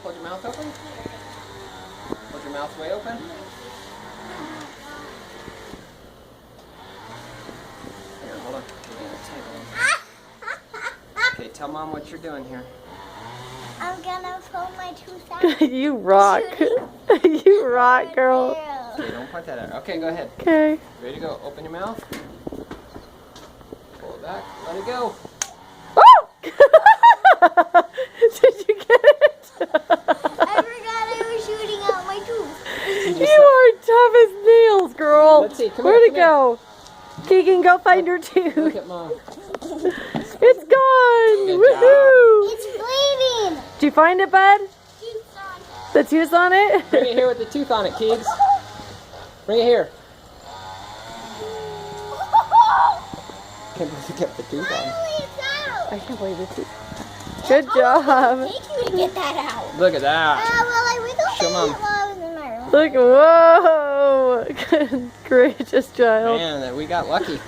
Hold your mouth open. Hold your mouth way open. Here, hold on. Okay, tell Mom what you're doing here. I'm gonna pull my tooth out. You rock. You rock, girl. Okay, don't point that out. Okay, go ahead. Okay. Ready to go? Open your mouth. Pull it back. Let it go. Oh! Did you get it? I forgot I was shooting out my tooth. You are tough as nails, girl. Let's see, come Where'd here, it go? Keegan, go find your tooth. Look at Mom. It's gone. Good Woohoo! It's bleeding. Did you find it, bud? Tooth's on. The tooth on it? Bring it here with the tooth on it, Keegs. Bring it here. Can't believe you kept the tooth on. Finally, it's out. I can't believe the tooth. Good job. Take you to get that out. Look at that. Well, I wiggled Show it Mom. while I was in my room. Look, whoa. Good gracious child. Man, we got lucky.